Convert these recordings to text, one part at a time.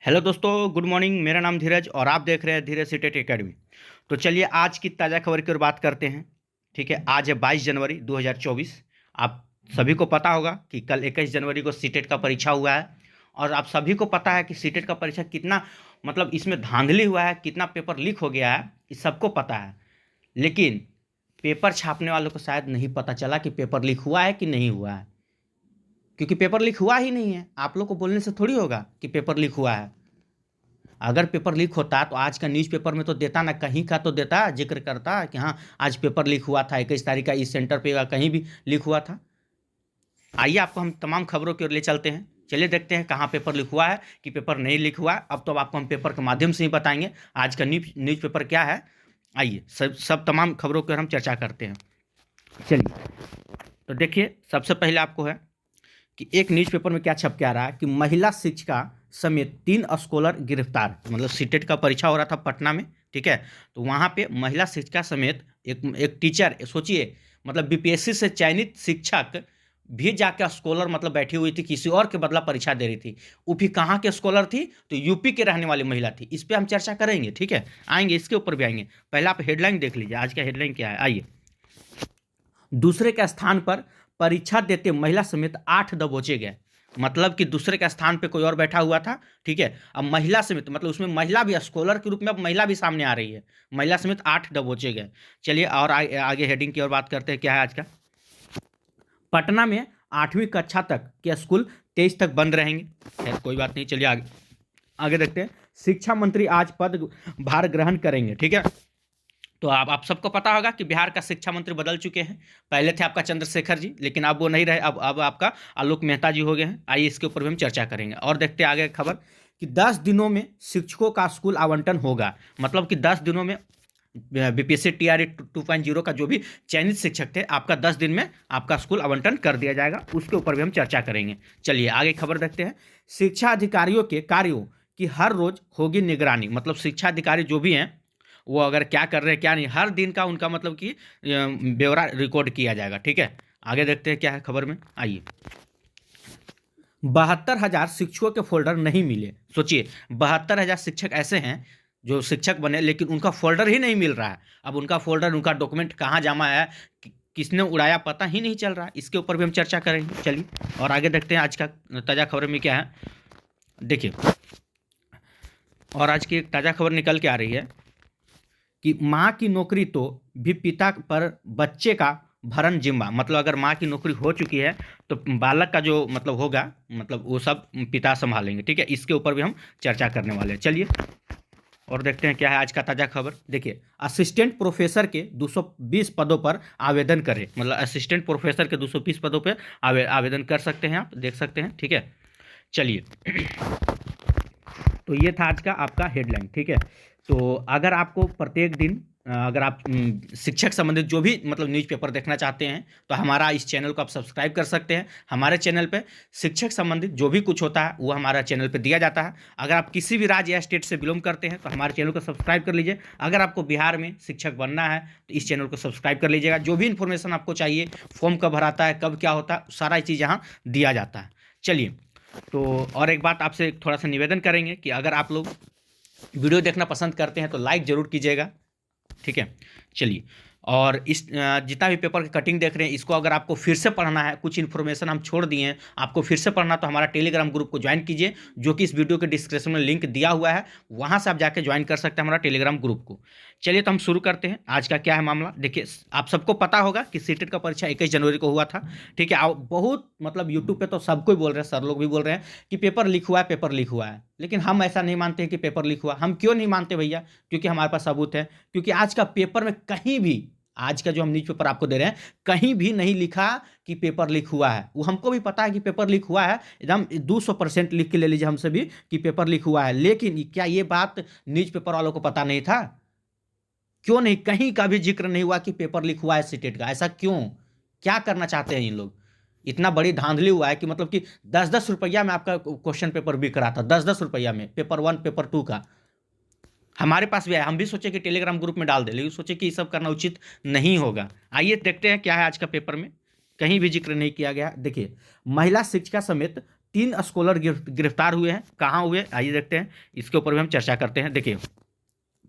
Hello दोस्तों, good morning. मेरा नाम धीरज और आप देख रहे हैं धीरज सीटेट एकेडमी। तो चलिए आज की ताज़ा खबर की ओर बात करते हैं। ठीक है, आज है 22 जनवरी 2024। आप सभी को पता होगा कि कल 21 जनवरी को सीटेट का परीक्षा हुआ है और आप सभी को पता है कि सीटेट का परीक्षा कितना इसमें धांधली हुआ है, कितना पेपर लीक हो गया है, ये सबको पता है। लेकिन पेपर छापने वालों को शायद नहीं पता चला कि पेपर लीक हुआ है कि नहीं हुआ है, क्योंकि पेपर लीक हुआ ही नहीं है। आप लोग को बोलने से थोड़ी होगा कि पेपर लीक हुआ है। अगर पेपर लीक होता तो आज का न्यूज़पेपर में तो देता ना, कहीं का तो देता, जिक्र करता कि हाँ आज पेपर लीक हुआ था, 21 तारीख का इस सेंटर पे या कहीं भी लीक हुआ था। आइए आपको हम तमाम खबरों की ओर ले चलते हैं। चलिए देखते हैं कहाँ पेपर लीक हुआ है कि पेपर नहीं लीक हुआ है। अब तो आपको हम पेपर के माध्यम से ही बताएंगे आज का न्यूज़पेपर क्या है। आइए सब तमाम खबरों की ओर हम चर्चा करते हैं। चलिए तो देखिए, सबसे पहले आपको है कि एक न्यूज़पेपर में क्या छप के आ रहा है कि महिला शिक्षिका समेत 3 स्कॉलर गिरफ्तार। सीटेट का परीक्षा हो रहा था पटना में, ठीक है। तो वहाँ पे महिला शिक्षिका समेत एक टीचर, सोचिए, बीपीएससी से चयनित शिक्षक भी जाके स्कॉलर बैठी हुई थी, किसी और के बदला परीक्षा दे रही थी। वो भी कहाँ के स्कॉलर थी? तो यूपी के रहने वाली महिला थी। इस पर हम चर्चा करेंगे, ठीक है, आएंगे, इसके ऊपर भी आएंगे। पहले आप हेडलाइन देख लीजिए, आज का हेडलाइन क्या है। आइए, दूसरे के स्थान पर परीक्षा देते महिला समेत 8 दबोचे गए। कि दूसरे के स्थान पे कोई और बैठा हुआ था, ठीक है। अब महिला समेत उसमें महिला भी, स्कॉलर के रूप में अब महिला भी सामने आ रही है। महिला समेत 8 दबोचे गए। चलिए और आगे हेडिंग की ओर बात करते हैं, क्या है आज का। पटना में 8वीं कक्षा तक के स्कूल 23 तक बंद रहेंगे। खैर कोई बात नहीं, चलिए आगे आगे देखते हैं। शिक्षा मंत्री आज पद भार ग्रहण करेंगे, ठीक है। तो आप सबको पता होगा कि बिहार का शिक्षा मंत्री बदल चुके हैं। पहले थे आपका चंद्रशेखर जी, लेकिन अब वो नहीं रहे, अब आपका आलोक मेहता जी हो गए हैं। आइए इसके ऊपर भी हम चर्चा करेंगे और देखते हैं आगे खबर कि 10 दिनों में शिक्षकों का स्कूल आवंटन होगा। कि 10 दिनों में बीपीएससी टीआरई 2.0 का जो भी चयनित शिक्षक थे, आपका 10 दिन में आपका स्कूल आवंटन कर दिया जाएगा। उसके ऊपर भी हम चर्चा करेंगे। चलिए आगे खबर देखते हैं। शिक्षा अधिकारियों के कार्यों की हर रोज होगी निगरानी। शिक्षा अधिकारी जो भी हैं वो अगर क्या कर रहे हैं क्या नहीं, हर दिन का उनका ब्यौरा रिकॉर्ड किया जाएगा, ठीक है। आगे देखते हैं क्या है खबर में। आइए, 72,000 शिक्षकों के फोल्डर नहीं मिले। सोचिए, 72,000 शिक्षक ऐसे हैं जो शिक्षक बने, लेकिन उनका फोल्डर ही नहीं मिल रहा है। अब उनका फोल्डर, उनका डॉक्यूमेंट कहाँ जमा है, किसने उड़ाया, पता ही नहीं चल रहा है। इसके ऊपर भी हम चर्चा करेंगे। चलिए और आगे देखते हैं आज का ताज़ा खबर में क्या है। देखिए, और आज की एक ताज़ा खबर निकल के आ रही है कि माँ की नौकरी तो भी पिता पर बच्चे का भरण जिम्मा। अगर माँ की नौकरी हो चुकी है तो बालक का जो होगा, वो सब पिता संभालेंगे, ठीक है। इसके ऊपर भी हम चर्चा करने वाले हैं। चलिए और देखते हैं क्या है आज का ताज़ा खबर। देखिए, असिस्टेंट प्रोफेसर के 220 पदों पर आवेदन करें। असिस्टेंट प्रोफेसर के 220 पदों पर आवेदन कर सकते हैं, आप देख सकते हैं, ठीक है। चलिए तो ये था आज का आपका हेडलाइन, ठीक है। तो अगर आपको प्रत्येक दिन अगर आप शिक्षक संबंधित जो भी न्यूज़पेपर देखना चाहते हैं तो हमारा इस चैनल को आप सब्सक्राइब कर सकते हैं। हमारे चैनल पे शिक्षक संबंधित जो भी कुछ होता है वो हमारा चैनल पे दिया जाता है। अगर आप किसी भी राज्य या स्टेट से बिलोंग करते हैं तो हमारे चैनल को सब्सक्राइब कर लीजिए। अगर आपको बिहार में शिक्षक बनना है तो इस चैनल को सब्सक्राइब कर लीजिएगा। जो भी इन्फॉर्मेशन आपको चाहिए, फॉर्म कब भराता है, कब क्या होता है, सारा चीज़ यहाँ दिया जाता है। चलिए, तो और एक बात आपसे थोड़ा सा निवेदन करेंगे कि अगर आप लोग वीडियो देखना पसंद करते हैं तो लाइक ज़रूर कीजिएगा, ठीक है। चलिए, और इस जितना भी पेपर की कटिंग देख रहे हैं, इसको अगर आपको फिर से पढ़ना है, कुछ इन्फॉर्मेशन हम छोड़ दिए हैं, आपको फिर से पढ़ना तो हमारा टेलीग्राम ग्रुप को ज्वाइन कीजिए, जो कि इस वीडियो के डिस्क्रिप्शन में लिंक दिया हुआ है। वहाँ से आप जाके ज्वाइन कर सकते हैं हमारा टेलीग्राम ग्रुप को। चलिए तो हम शुरू करते हैं। आज का क्या है मामला। देखिए, आप सबको पता होगा कि सीटेट का परीक्षा 21 जनवरी को हुआ था, ठीक है। बहुत यूट्यूब पे तो सबको ही बोल रहे हैं, सर लोग भी बोल रहे हैं कि पेपर लीक हुआ है, पेपर लीक हुआ है। लेकिन हम ऐसा नहीं मानते हैं कि पेपर लीक हुआ। हम क्यों नहीं मानते भैया? क्योंकि हमारे पास सबूत है। क्योंकि आज का पेपर में कहीं भी, आज का जो हम न्यूज़पेपर आपको दे रहे हैं, कहीं भी नहीं लिखा कि पेपर लीक हुआ है। वो हमको भी पता है कि पेपर लीक हुआ है, एकदम 200% लिख के ले लीजिए हमसे भी कि पेपर लीक हुआ है। लेकिन क्या ये बात न्यूज़पेपर वालों को पता नहीं था? क्यों नहीं? कहीं का भी जिक्र नहीं हुआ कि पेपर लीक हुआ है सीटेट का। ऐसा क्यों? क्या करना चाहते हैं इन लोग? इतना बड़ी धांधली हुआ है कि 10-10 रुपया में आपका क्वेश्चन पेपर बिक रहा था। 10-10 रुपया में पेपर 1 पेपर 2 का। हमारे पास भी आया, हम भी सोचे कि टेलीग्राम ग्रुप में डाल दे, लेकिन सोचे कि ये सब करना उचित नहीं होगा। आइए देखते हैं क्या है आज का पेपर में। कहीं भी जिक्र नहीं किया गया। देखिए, महिला शिक्षिका समेत 3 स्कॉलर गिरफ्तार हुए हैं। कहाँ हुए, आइए देखते हैं, इसके ऊपर भी हम चर्चा करते हैं। देखिए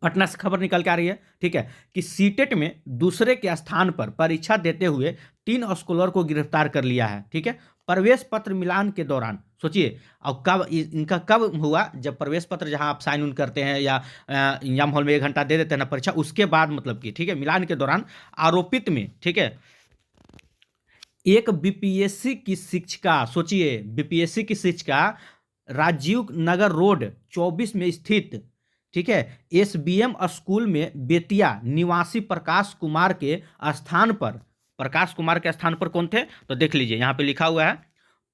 पटना से खबर निकल के आ रही है, ठीक है, कि सीटेट में दूसरे के स्थान पर परीक्षा देते हुए 3 स्कॉलर को गिरफ्तार कर लिया है, ठीक है, प्रवेश पत्र मिलान के दौरान। सोचिए अब कब इनका कब हुआ, जब प्रवेश पत्र जहां आप साइन इन करते हैं या एग्जाम हॉल में 1 घंटा दे देते हैं ना परीक्षा, उसके बाद मतलब कि, ठीक है, मिलान के दौरान आरोपित में, ठीक है, एक बीपीएससी की शिक्षिका, सोचिए बीपीएससी की शिक्षिका राजीव नगर रोड 24 में स्थित, ठीक है, एसबीएम स्कूल में बेतिया निवासी प्रकाश कुमार के स्थान पर, प्रकाश कुमार के स्थान पर कौन थे, तो देख लीजिए यहाँ पे लिखा हुआ है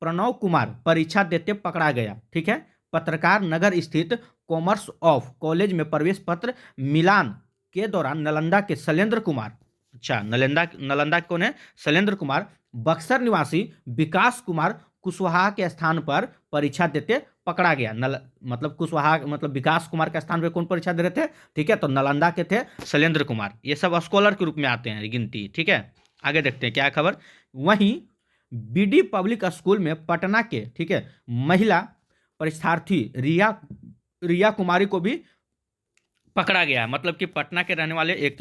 प्रणव कुमार परीक्षा देते पकड़ा गया, ठीक है, पत्रकार नगर स्थित कॉमर्स ऑफ कॉलेज में प्रवेश पत्र मिलान के दौरान नालंदा के शैलेंद्र कुमार, अच्छा नालंदा कौन है, शैलेंद्र कुमार, बक्सर निवासी विकास कुमार कुशवाहा के स्थान पर परीक्षा देते पकड़ा गया। मतलब कुशवाहा मतलब विकास कुमार के स्थान पर कौन परीक्षा दे रहे थे, ठीक है, तो नालंदा के थे शैलेंद्र कुमार। ये सब स्कॉलर के रूप में आते हैं गिनती, ठीक है। आगे देखते हैं क्या है खबर। वहीं बीडी पब्लिक स्कूल में पटना के, ठीक है, महिला परीक्षार्थी रिया कुमारी को भी पकड़ा गया है। मतलब कि पटना के रहने वाले एक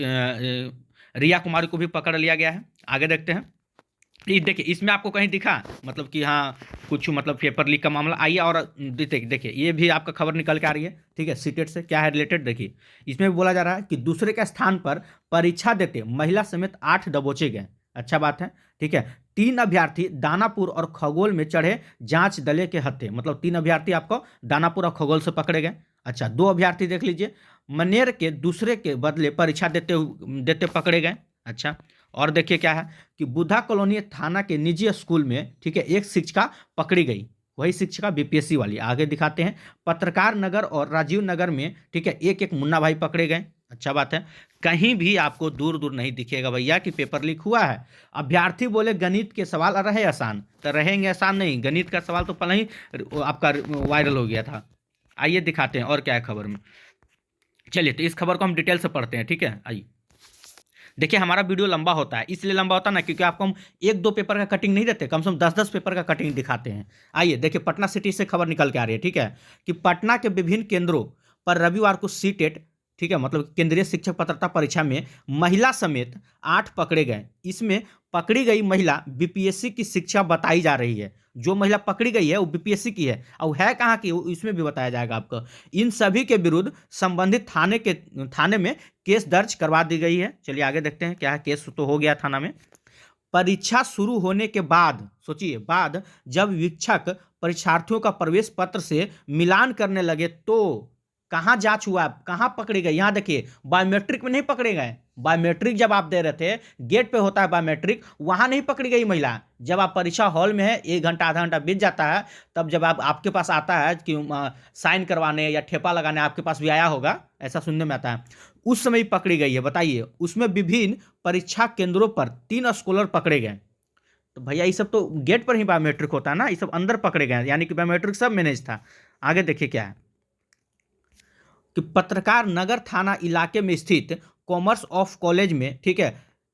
रिया कुमारी को भी पकड़ लिया गया है। आगे देखते हैं, ये देखिए इसमें आपको कहीं दिखा मतलब कि हाँ कुछ मतलब पेपर लीक का मामला, आइए और देखिए ये भी आपका खबर निकल के आ रही है, ठीक है, सीटेट से क्या है रिलेटेड। देखिए इसमें भी बोला जा रहा है कि दूसरे के स्थान पर परीक्षा देते महिला समेत 8 दबोचे गए। अच्छा बात है, ठीक है। 3 अभ्यर्थी दानापुर और खगोल में चढ़े जांच दले के हत्थे, मतलब 3 अभ्यर्थी आपको दानापुर और खगोल से पकड़े गए। अच्छा 2 अभ्यर्थी देख लीजिए मनेर के दूसरे के बदले परीक्षा देते पकड़े गए। अच्छा और देखिए क्या है कि बुद्धा कॉलोनी थाना के निजी स्कूल में, ठीक है, एक शिक्षिका पकड़ी गई, वही शिक्षिका बीपीएससी वाली। आगे दिखाते हैं पत्रकार नगर और राजीव नगर में, ठीक है, एक एक मुन्ना भाई पकड़े गए। अच्छा बात है, कहीं भी आपको दूर दूर नहीं दिखेगा भैया कि पेपर लीक हुआ है। अभ्यर्थी बोले गणित के सवाल रहे आसान, तो रहेंगे आसान नहीं, गणित का सवाल तो पहले ही आपका वायरल हो गया था। आइए दिखाते हैं और क्या है खबर में। चलिए तो इस खबर को हम डिटेल से पढ़ते हैं, ठीक है। आइए देखिए हमारा वीडियो लंबा होता है, इसलिए लंबा होता है ना क्योंकि आपको हम 1-2 पेपर का कटिंग नहीं देते, कम से कम 10-10 पेपर का कटिंग दिखाते हैं। आइए देखिए पटना सिटी से खबर निकल के आ रही है, ठीक है, कि पटना के विभिन्न केंद्रों पर रविवार को सीटेट, ठीक है, मतलब केंद्रीय शिक्षक पात्रता परीक्षा में महिला समेत 8 पकड़े गए। इसमें पकड़ी गई महिला बीपीएससी की शिक्षा बताई जा रही है। जो महिला पकड़ी गई है वो बीपीएससी की है, और है कहाँ की इसमें भी बताया जाएगा आपको। इन सभी के विरुद्ध संबंधित थाने में केस दर्ज करवा दी गई है। चलिए आगे देखते हैं क्या है। केस तो हो गया थाना में। परीक्षा शुरू होने के बाद, सोचिए बाद, जब वीक्षक परीक्षार्थियों का प्रवेश पत्र से मिलान करने लगे तो कहाँ जांच हुआ, कहाँ पकड़े गए, यहाँ देखिए बायोमेट्रिक में नहीं पकड़े गए। बायोमेट्रिक जब आप दे रहे थे, गेट पे होता है बायोमेट्रिक, वहाँ नहीं पकड़ी गई महिला। जब आप परीक्षा हॉल में है, 1 घंटा आधा घंटा बीत जाता है, तब जब आपके पास आता है कि साइन करवाने या ठेपा लगाने, आपके पास भी आया होगा, ऐसा सुनने में आता है, उस समय पकड़ी गई है। बताइए उसमें विभिन्न परीक्षा केंद्रों पर 3 स्कॉलर पकड़े गए। तो भैया ये सब तो गेट पर ही बायोमेट्रिक होता है ना, ये सब अंदर पकड़े गए, यानी कि बायोमेट्रिक सब मैनेज था। आगे देखिए क्या है कि पत्रकार नगर थाना इलाके में स्थित कॉमर्स ऑफ कॉलेज में, ठीक है,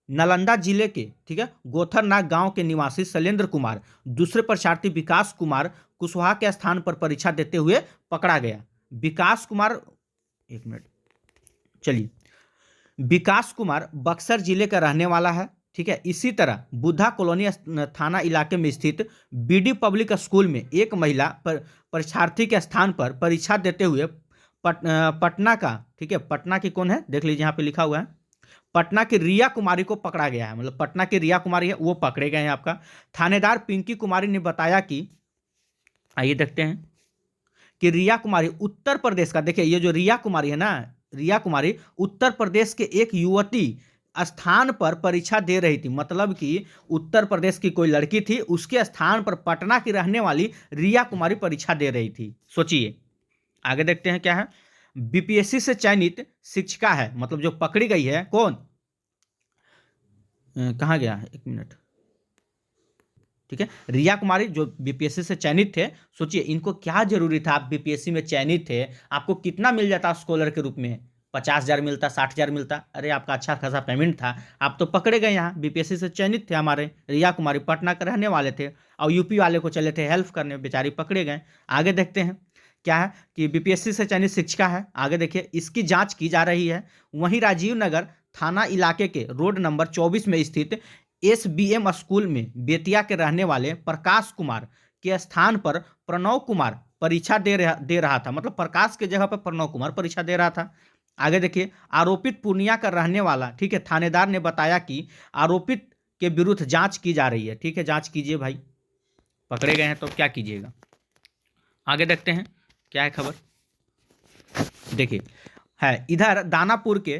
नालंदा जिले के, ठीक है, गोथरनाग गांव के निवासी शैलेंद्र कुमार दूसरे परीक्षार्थी विकास कुमार कुशवाहा के स्थान पर परीक्षा देते हुए पकड़ा गया। विकास कुमार, एक मिनट, चलिए, विकास कुमार बक्सर जिले का रहने वाला है, ठीक है। इसी तरह बुद्धा कॉलोनी थाना इलाके में स्थित बीडी पब्लिक स्कूल में एक महिला परीक्षार्थी के स्थान पर परीक्षा देते हुए पटना का, ठीक है, पटना की कौन है देख लीजिए, यहाँ पे लिखा हुआ है पटना की रिया कुमारी को पकड़ा गया है। मतलब पटना की रिया कुमारी है, वो पकड़े गए हैं। आपका थानेदार पिंकी कुमारी ने बताया कि, आइए देखते हैं कि रिया कुमारी उत्तर प्रदेश का, देखिए ये जो रिया कुमारी है ना, रिया कुमारी उत्तर प्रदेश के एक युवती स्थान पर परीक्षा दे रही थी। मतलब कि उत्तर प्रदेश की कोई लड़की थी, उसके स्थान पर पटना की रहने वाली रिया कुमारी परीक्षा दे रही थी। सोचिए आगे देखते हैं क्या है। बीपीएससी से चयनित शिक्षिका है, मतलब जो पकड़ी गई है कौन, कहाँ गया है, 1 मिनट, ठीक है, रिया कुमारी जो बीपीएससी से चयनित थे। सोचिए इनको क्या जरूरी था, आप बीपीएससी में चयनित थे, आपको कितना मिल जाता स्कॉलर के रूप में, 50,000 मिलता, 60,000 मिलता। अरे आपका अच्छा खासा पेमेंट था, आप तो पकड़े गए। यहाँ बीपीएससी से चयनित थे हमारे रिया कुमारी, पटना के रहने वाले थे, और यूपी वाले को चले थे हेल्प करने, बेचारी पकड़े गए। आगे देखते हैं क्या है कि बीपीएससी से चयनित शिक्षिका है। आगे देखिए, इसकी जांच की जा रही है। वहीं राजीव नगर थाना इलाके के रोड नंबर 24 में स्थित एसबीएम स्कूल में बेतिया के रहने वाले प्रकाश कुमार के स्थान पर प्रणव कुमार परीक्षा दे रहा था। मतलब प्रकाश के जगह पर प्रणव कुमार परीक्षा दे रहा था। आगे देखिए, आरोपित पूर्णिया का रहने वाला, ठीक है, थानेदार ने बताया कि आरोपित के विरुद्ध जांच की जा रही है। ठीक है, जांच कीजिए भाई, पकड़े गए हैं तो क्या कीजिएगा। आगे देखते हैं क्या है खबर। देखिए, है इधर दानापुर के,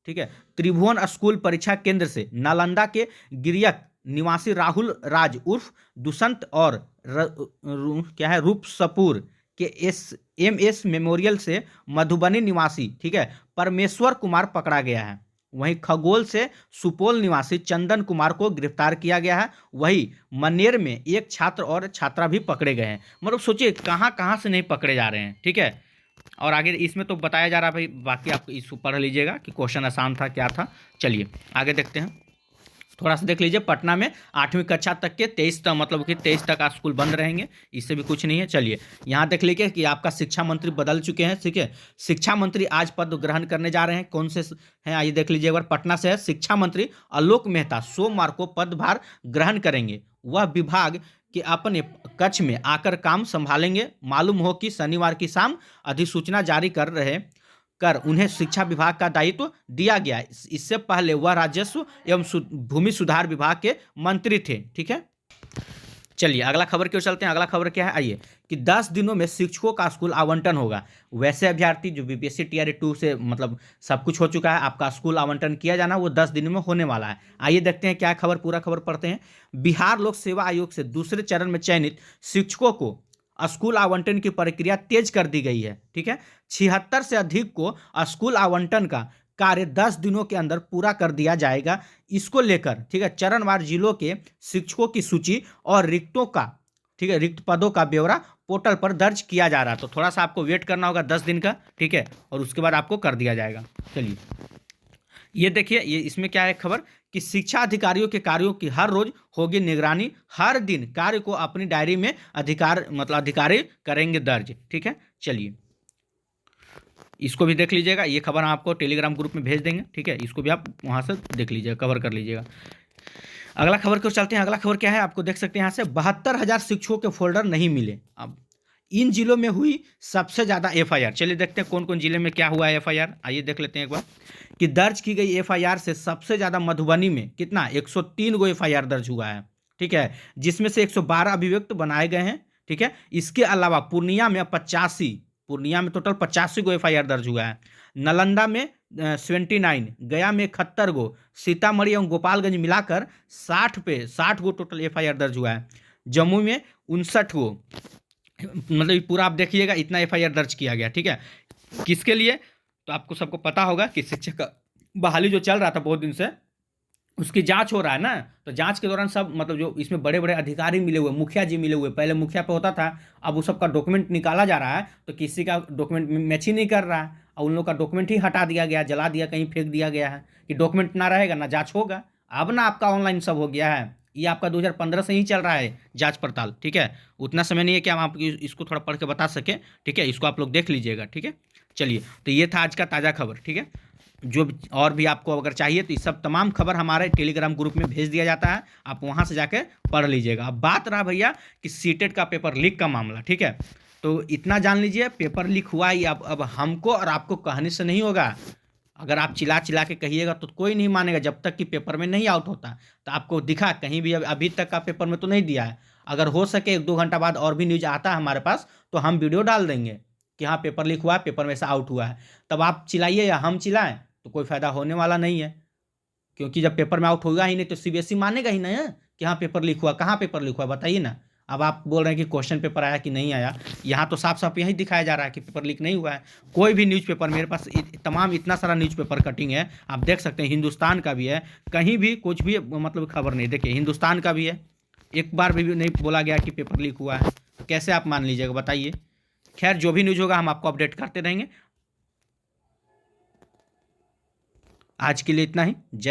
ठीक है, त्रिभुवन स्कूल परीक्षा केंद्र से नालंदा के गिरियक निवासी राहुल राज उर्फ दुष्यंत और क्या है रूपसपुर के एस मेमोरियल से मधुबनी निवासी, ठीक है, परमेश्वर कुमार पकड़ा गया है। वहीं खगोल से सुपौल निवासी चंदन कुमार को गिरफ्तार किया गया है। वहीं मनेर में एक छात्र और छात्रा भी पकड़े गए हैं। मतलब सोचिए कहाँ कहाँ से नहीं पकड़े जा रहे हैं। ठीक है, और आगे इसमें तो बताया जा रहा है भाई, बाकी आप इसको पढ़ लीजिएगा कि क्वेश्चन आसान था क्या था। चलिए आगे देखते हैं, थोड़ा सा देख लीजिए। पटना में 8वीं कक्षा तक के 23 तक, मतलब कि 23 तक स्कूल बंद रहेंगे, इससे भी कुछ नहीं है। चलिए यहाँ देख लीजिए कि आपका शिक्षा मंत्री बदल चुके हैं। ठीक है, शिक्षा मंत्री आज पद ग्रहण करने जा रहे हैं। कौन से हैं आइए देख लीजिए एक बार। पटना से है शिक्षा मंत्री आलोक मेहता सोमवार को पदभार ग्रहण करेंगे। वह विभाग कि अपने कक्ष में आकर काम संभालेंगे। मालूम हो कि शनिवार की शाम अधिसूचना जारी कर उन्हें शिक्षा विभाग का दायित्व दिया गया। इससे पहले वह राजस्व एवं भूमि सुधार विभाग के मंत्री थे। ठीक है, चलिए अगला खबर क्यों चलते हैं। अगला खबर क्या है आइए, कि 10 दिनों में शिक्षकों का स्कूल आवंटन होगा। वैसे अभ्यर्थी जो बीपीएससी टीआरई 2 से मतलब सब कुछ हो चुका है, आपका स्कूल आवंटन किया जाना वो 10 दिन में होने वाला है। आइए देखते हैं क्या खबर, पूरा खबर पढ़ते हैं। बिहार लोक सेवा आयोग से दूसरे चरण में चयनित शिक्षकों को स्कूल आवंटन की प्रक्रिया तेज कर दी गई है। ठीक है, 76 से अधिक को स्कूल आवंटन का कार्य 10 दिनों के अंदर पूरा कर दिया जाएगा। इसको लेकर, ठीक है, चरणवार जिलों के शिक्षकों की सूची और रिक्तों का, ठीक है, रिक्त पदों का ब्यौरा पोर्टल पर दर्ज किया जा रहा है। तो थोड़ा सा आपको वेट करना होगा 10 दिन का। ठीक है, और उसके बाद आपको कर दिया जाएगा। चलिए ये देखिए, ये इसमें क्या है खबर, कि शिक्षा अधिकारियों के कार्यों की हर रोज होगी निगरानी। हर दिन कार्य को अपनी डायरी में अधिकारी करेंगे दर्ज। ठीक है, चलिए इसको भी देख लीजिएगा। ये खबर हम आपको टेलीग्राम ग्रुप में भेज देंगे। ठीक है, इसको भी आप वहाँ से देख लीजिएगा, कवर कर लीजिएगा। अगला खबर को चलते हैं। अगला खबर क्या है, आपको देख सकते हैं यहाँ से 72,000 शिक्षकों के फोल्डर नहीं मिले। अब इन जिलों में हुई सबसे ज़्यादा एफआईआर। चलिए देखते हैं कौन कौन जिले में क्या हुआ है एफआईआर। आइए देख लेते हैं एक बार, कि दर्ज की गई एफआईआर से सबसे ज़्यादा मधुबनी में कितना 103 गो एफआईआर दर्ज हुआ है। ठीक है, जिसमें से 112 अभियुक्त बनाए गए हैं। ठीक है, इसके अलावा पूर्णिया में 85, पूर्णिया में टोटल 85 गो एफआईआर दर्ज हुआ है। नालंदा में 79, गया में 71 गो, सीतामढ़ी एवं गोपालगंज मिलाकर 60 गो टोटल एफआईआर दर्ज हुआ है। जम्मू में 59 गो, मतलब पूरा आप देखिएगा इतना एफआईआर दर्ज किया गया। ठीक है, किसके लिए, तो आपको सबको पता होगा कि शिक्षक का बहाली जो चल रहा था बहुत दिन से, उसकी जांच हो रहा है ना। तो जांच के दौरान सब मतलब जो इसमें बड़े बड़े अधिकारी मिले हुए, मुखिया जी मिले हुए, पहले मुखिया पे होता था, अब वो सबका डॉक्यूमेंट निकाला जा रहा है, तो किसी का डॉक्यूमेंट मैच ही नहीं कर रहा है, और उन लोग का डॉक्यूमेंट ही हटा दिया गया, जला दिया, कहीं फेंक दिया गया है कि डॉक्यूमेंट ना रहेगा ना जाँच होगा। अब ना आपका ऑनलाइन सब हो गया है, ये आपका 2015 से ही चल रहा है जांच पड़ताल। ठीक है, उतना समय नहीं है कि हम आपको इसको थोड़ा पढ़ के बता सकें। ठीक है, इसको आप लोग देख लीजिएगा। ठीक है, चलिए तो ये था आज का ताज़ा खबर। ठीक है, जो और भी आपको अगर चाहिए तो ये सब तमाम खबर हमारे टेलीग्राम ग्रुप में भेज दिया जाता है, आप वहाँ से जाके पढ़ लीजिएगा। अब बात रहा भैया कि सीटेट का पेपर लीक का मामला। ठीक है, तो इतना जान लीजिए, पेपर लीक हुआ ही अब हमको और आपको कहने से नहीं होगा। अगर आप चिल्ला चिल्ला के कहिएगा तो कोई नहीं मानेगा, जब तक कि पेपर में नहीं आउट होता। तो आपको दिखा कहीं भी अभी तक का पेपर में तो नहीं दिया है। अगर हो सके 1-2 घंटा बाद और भी न्यूज आता है हमारे पास, तो हम वीडियो डाल देंगे कि हाँ पेपर लीक हुआ है, पेपर में से आउट हुआ है। तब आप चिल्लाइए या हम चिल्लाएं तो कोई फायदा होने वाला नहीं है, क्योंकि जब पेपर में आउट होगा ही नहीं तो सीबीएसई मानेगा ही नहीं कि हाँ पेपर लीक हुआ। कहाँ पेपर लीक हुआ बताइए ना। अब आप बोल रहे हैं कि क्वेश्चन पेपर आया कि नहीं आया, यहाँ तो साफ साफ यही दिखाया जा रहा है कि पेपर लीक नहीं हुआ है। कोई भी न्यूज़पेपर, मेरे पास तमाम इतना सारा न्यूज़पेपर कटिंग है, आप देख सकते हैं, हिंदुस्तान का भी है, कहीं भी कुछ भी मतलब खबर नहीं। देखिए हिंदुस्तान का भी है, एक बार भी नहीं बोला गया कि पेपर लीक हुआ है, तो कैसे आप मान लीजिएगा बताइए। खैर जो भी न्यूज़ होगा हम आपको अपडेट करते रहेंगे। आज के लिए इतना ही। जय